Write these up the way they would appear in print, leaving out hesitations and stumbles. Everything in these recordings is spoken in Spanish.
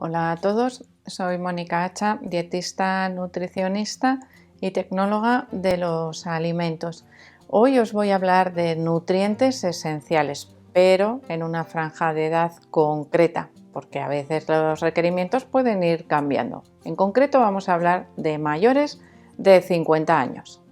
Hola a todos, soy Mónica Hacha, dietista, nutricionista y tecnóloga de los alimentos. Hoy os voy a hablar de nutrientes esenciales, pero en una franja de edad concreta, porque a veces los requerimientos pueden ir cambiando. En concreto vamos a hablar de mayores de 50 años.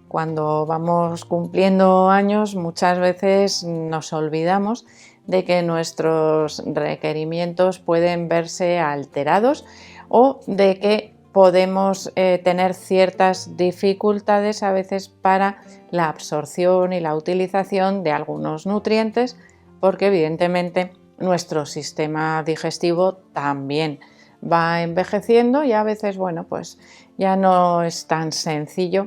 Cuando vamos cumpliendo años, muchas veces nos olvidamos de que nuestros requerimientos pueden verse alterados o de que podemos tener ciertas dificultades a veces para la absorción y la utilización de algunos nutrientes, porque evidentemente nuestro sistema digestivo también va envejeciendo y a veces, bueno, pues ya no es tan sencillo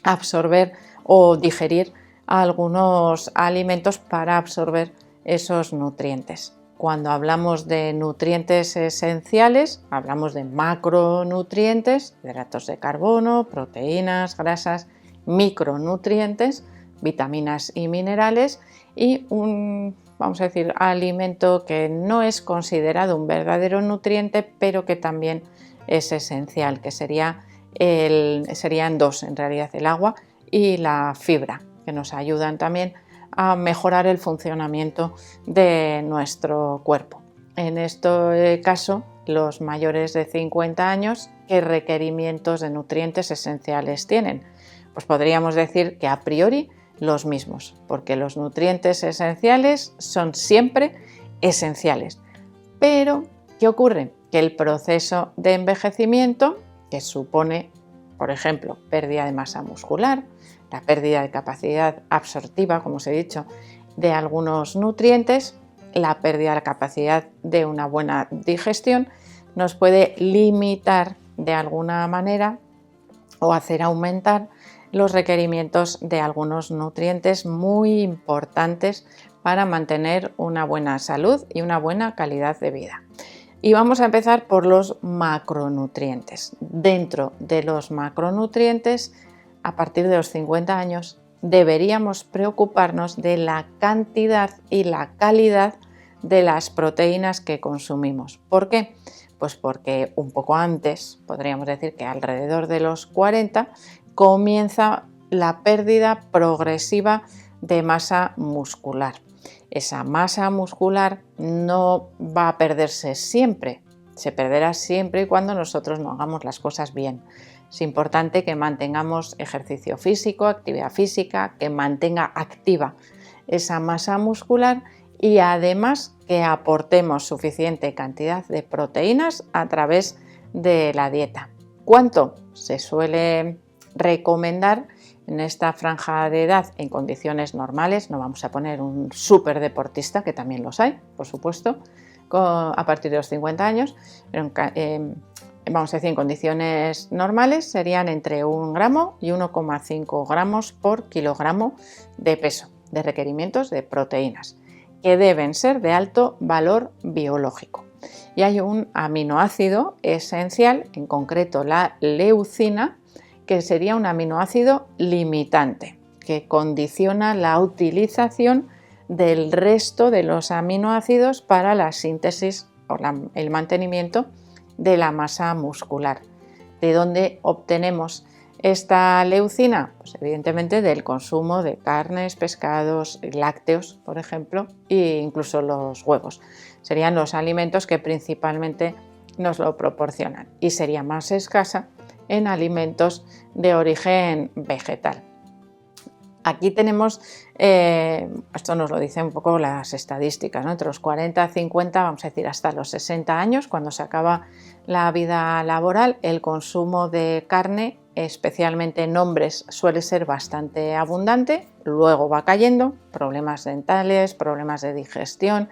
absorber o digerir algunos alimentos para absorber esos nutrientes. Cuando hablamos de nutrientes esenciales, hablamos de macronutrientes, hidratos de carbono, proteínas, grasas, micronutrientes, vitaminas y minerales y vamos a decir, alimento que no es considerado un verdadero nutriente, pero que también es esencial, que serían dos en realidad, el agua y la fibra, que nos ayudan también a mejorar el funcionamiento de nuestro cuerpo. En este caso, los mayores de 50 años, ¿qué requerimientos de nutrientes esenciales tienen? Pues podríamos decir que a priori los mismos, porque los nutrientes esenciales son siempre esenciales. Pero, ¿qué ocurre? Que el proceso de envejecimiento, que supone, por ejemplo, pérdida de masa muscular, la pérdida de capacidad absortiva, como os he dicho, de algunos nutrientes, la pérdida de la capacidad de una buena digestión, nos puede limitar de alguna manera o hacer aumentar los requerimientos de algunos nutrientes muy importantes para mantener una buena salud y una buena calidad de vida. Y vamos a empezar por los macronutrientes. Dentro de los macronutrientes, a partir de los 50 años, deberíamos preocuparnos de la cantidad y la calidad de las proteínas que consumimos. ¿Por qué? Pues porque un poco antes, podríamos decir que alrededor de los 40, comienza la pérdida progresiva de masa muscular. Esa masa muscular no va a perderse siempre, se perderá siempre y cuando nosotros no hagamos las cosas bien. Es importante que mantengamos ejercicio físico, actividad física, que mantenga activa esa masa muscular y además que aportemos suficiente cantidad de proteínas a través de la dieta. ¿Cuánto? Se suele recomendar en esta franja de edad en condiciones normales, no vamos a poner un súper deportista, que también los hay, por supuesto, a partir de los 50 años, pero vamos a decir en condiciones normales serían entre 1 gramo y 1,5 gramos por kilogramo de peso, de requerimientos de proteínas, que deben ser de alto valor biológico. Y hay un aminoácido esencial, en concreto la leucina, que sería un aminoácido limitante, que condiciona la utilización del resto de los aminoácidos para la síntesis o el mantenimiento de la masa muscular. ¿De dónde obtenemos esta leucina? Pues evidentemente del consumo de carnes, pescados, lácteos, por ejemplo, e incluso los huevos. Serían los alimentos que principalmente nos lo proporcionan y sería más escasa en alimentos de origen vegetal. Aquí tenemos, esto nos lo dicen un poco las estadísticas, ¿no? Entre los 40 a 50, vamos a decir hasta los 60 años, cuando se acaba la vida laboral, el consumo de carne, especialmente en hombres, suele ser bastante abundante, luego va cayendo, problemas dentales, problemas de digestión.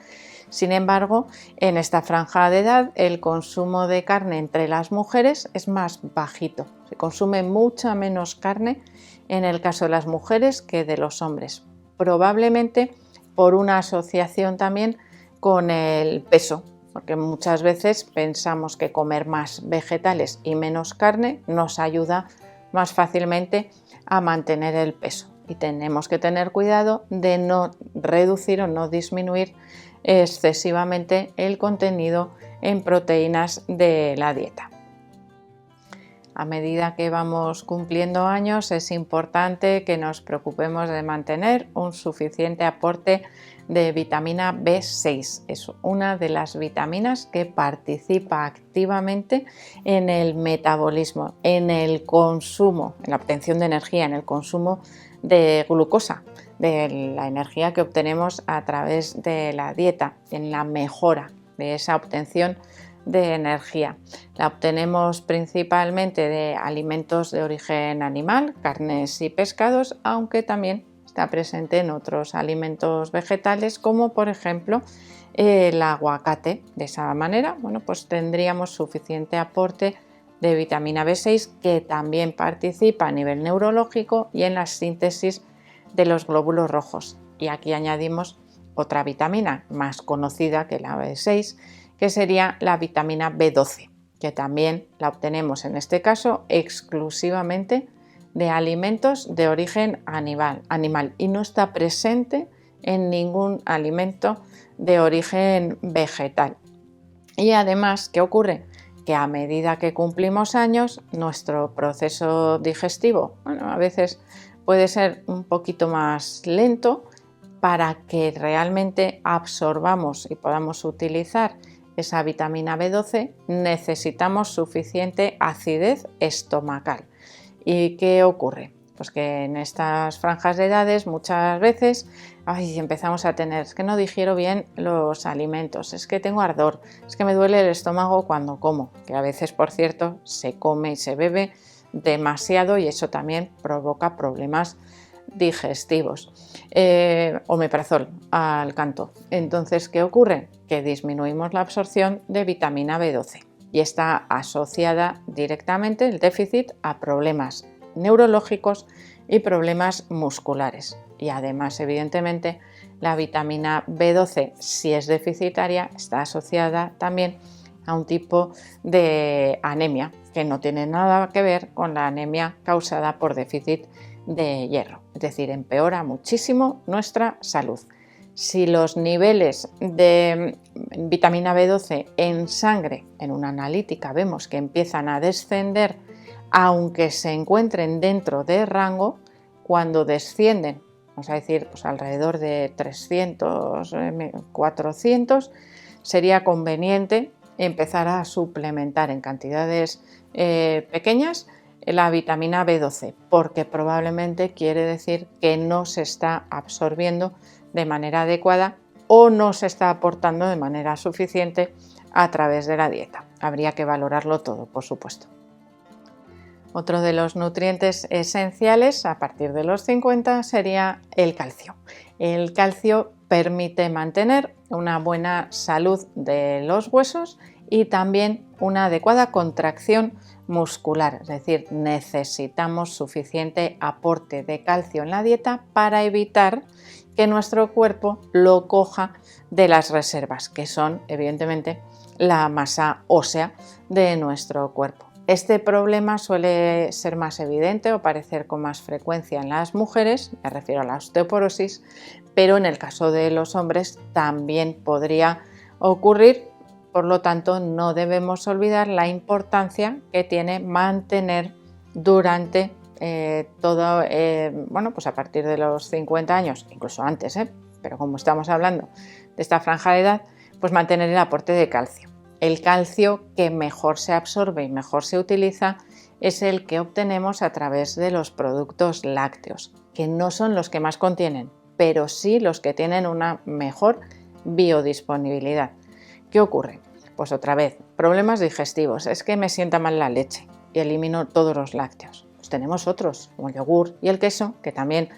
Sin embargo, en esta franja de edad el consumo de carne entre las mujeres es más bajito. Se consume mucha menos carne en el caso de las mujeres que de los hombres, probablemente por una asociación también con el peso porque muchas veces pensamos que comer más vegetales y menos carne nos ayuda más fácilmente a mantener el peso, y tenemos que tener cuidado de no reducir o no disminuir excesivamente el contenido en proteínas de la dieta. A medida que vamos cumpliendo años, es importante que nos preocupemos de mantener un suficiente aporte de vitamina B6. Es una de las vitaminas que participa activamente en el metabolismo, en el consumo, en la obtención de energía, en el consumo de glucosa, de la energía que obtenemos a través de la dieta, en la mejora de esa obtención de energía. La obtenemos principalmente de alimentos de origen animal, carnes y pescados, aunque también está presente en otros alimentos vegetales, como por ejemplo el aguacate. De esa manera, pues tendríamos suficiente aporte de vitamina B6, que también participa a nivel neurológico y en la síntesis de los glóbulos rojos. Y aquí añadimos otra vitamina más conocida que la B6, que sería la vitamina B12, que también la obtenemos en este caso exclusivamente de alimentos de origen animal y no está presente en ningún alimento de origen vegetal. Y además, ¿qué ocurre? Que a medida que cumplimos años, nuestro proceso digestivo, a veces puede ser un poquito más lento. Para que realmente absorbamos y podamos utilizar esa vitamina B12, necesitamos suficiente acidez estomacal. ¿Y qué ocurre? Pues que en estas franjas de edades muchas veces empezamos a tener, es que no digiero bien los alimentos, es que tengo ardor, es que me duele el estómago cuando como, que a veces, por cierto, se come y se bebe demasiado y eso también provoca problemas digestivos. Omeprazol al canto. Entonces, ¿qué ocurre? Que disminuimos la absorción de vitamina B12 y está asociada directamente el déficit a problemas neurológicos y problemas musculares. Y además, evidentemente, la vitamina B12, si es deficitaria, está asociada también a un tipo de anemia que no tiene nada que ver con la anemia causada por déficit de hierro, es decir, empeora muchísimo nuestra salud. Si los niveles de vitamina B12 en sangre, en una analítica, vemos que empiezan a descender, aunque se encuentren dentro de rango, cuando descienden, vamos a decir, alrededor de 300, 400, sería conveniente empezar a suplementar en cantidades pequeñas la vitamina B12, porque probablemente quiere decir que no se está absorbiendo de manera adecuada o no se está aportando de manera suficiente a través de la dieta. Habría que valorarlo todo, por supuesto. Otro de los nutrientes esenciales a partir de los 50 sería el calcio. El calcio permite mantener una buena salud de los huesos y también una adecuada contracción muscular, es decir, necesitamos suficiente aporte de calcio en la dieta para evitar que nuestro cuerpo lo coja de las reservas, que son evidentemente la masa ósea de nuestro cuerpo. Este problema suele ser más evidente o aparecer con más frecuencia en las mujeres, me refiero a la osteoporosis, pero en el caso de los hombres también podría ocurrir. Por lo tanto, no debemos olvidar la importancia que tiene mantener durante a partir de los 50 años, incluso antes, pero como estamos hablando de esta franja de edad, pues mantener el aporte de calcio. El calcio que mejor se absorbe y mejor se utiliza es el que obtenemos a través de los productos lácteos, que no son los que más contienen, pero sí los que tienen una mejor biodisponibilidad. ¿Qué ocurre? Pues otra vez, problemas digestivos. Es que me sienta mal la leche y elimino todos los lácteos. Pues tenemos otros, como el yogur y el queso, que también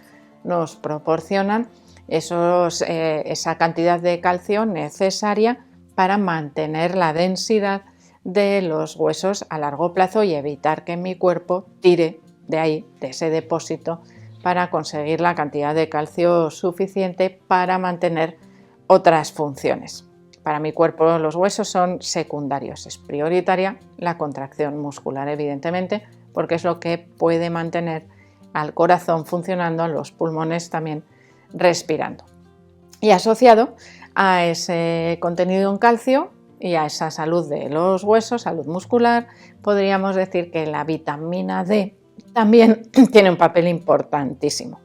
nos proporcionan esa cantidad de calcio necesaria para mantener la densidad de los huesos a largo plazo y evitar que mi cuerpo tire de ahí, de ese depósito, para conseguir la cantidad de calcio suficiente para mantener otras funciones. para mi cuerpo los huesos son secundarios. Es prioritaria la contracción muscular, evidentemente, porque es lo que puede mantener al corazón funcionando, a los pulmones también respirando. Y asociado a ese contenido en calcio y a esa salud de los huesos, salud muscular, podríamos decir que la vitamina D también tiene un papel importantísimo.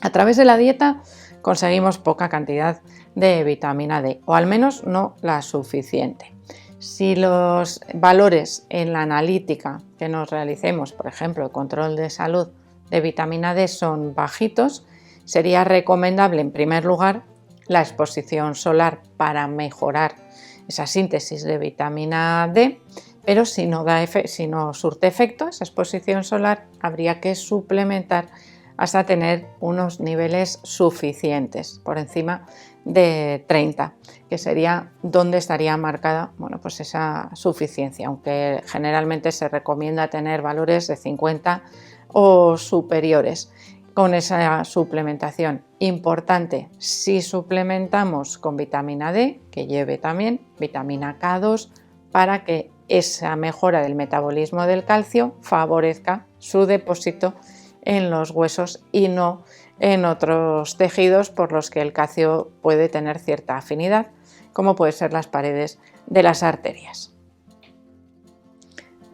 A través de la dieta conseguimos poca cantidad de vitamina D, o al menos no la suficiente. Si los valores en la analítica que nos realicemos, por ejemplo, el control de salud de vitamina D son bajitos, sería recomendable en primer lugar la exposición solar para mejorar esa síntesis de vitamina D, pero si no surte efecto esa exposición solar, habría que suplementar hasta tener unos niveles suficientes, por encima de 30, que sería donde estaría marcada, pues esa suficiencia, aunque generalmente se recomienda tener valores de 50 o superiores. Con esa suplementación importante, si suplementamos con vitamina D, que lleve también vitamina K2, para que esa mejora del metabolismo del calcio favorezca su depósito en los huesos y no en otros tejidos por los que el calcio puede tener cierta afinidad, como pueden ser las paredes de las arterias.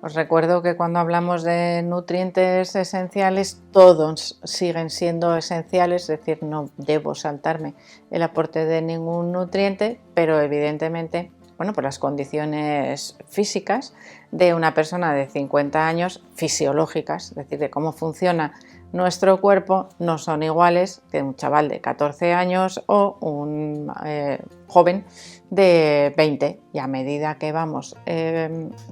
Os recuerdo que cuando hablamos de nutrientes esenciales, todos siguen siendo esenciales, es decir, no debo saltarme el aporte de ningún nutriente, pero evidentemente, por las condiciones físicas de una persona de 50 años, fisiológicas, es decir, de cómo funciona nuestro cuerpo, no son iguales que un chaval de 14 años o un joven de 20. Y a medida que vamos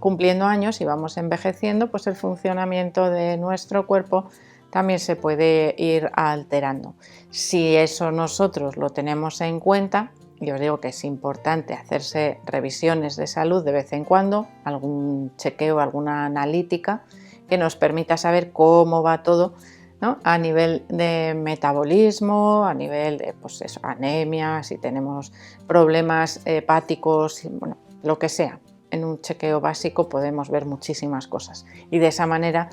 cumpliendo años y vamos envejeciendo, pues el funcionamiento de nuestro cuerpo también se puede ir alterando. Si eso nosotros lo tenemos en cuenta, yo os digo que es importante hacerse revisiones de salud de vez en cuando, algún chequeo, alguna analítica que nos permita saber cómo va todo, ¿no? A nivel de metabolismo, a nivel de anemia, si tenemos problemas hepáticos, lo que sea. En un chequeo básico podemos ver muchísimas cosas y de esa manera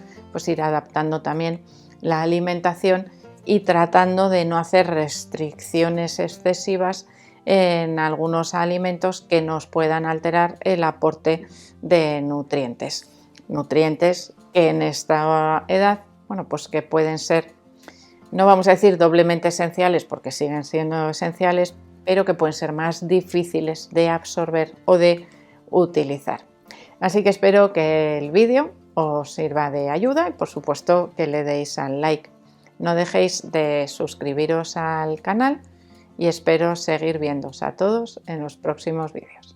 ir adaptando también la alimentación y tratando de no hacer restricciones excesivas en algunos alimentos que nos puedan alterar el aporte de nutrientes. Nutrientes que en esta edad, que pueden ser, no vamos a decir doblemente esenciales porque siguen siendo esenciales, pero que pueden ser más difíciles de absorber o de utilizar. Así que espero que el vídeo os sirva de ayuda y por supuesto que le deis al like. No dejéis de suscribiros al canal y espero seguir viéndoos a todos en los próximos vídeos.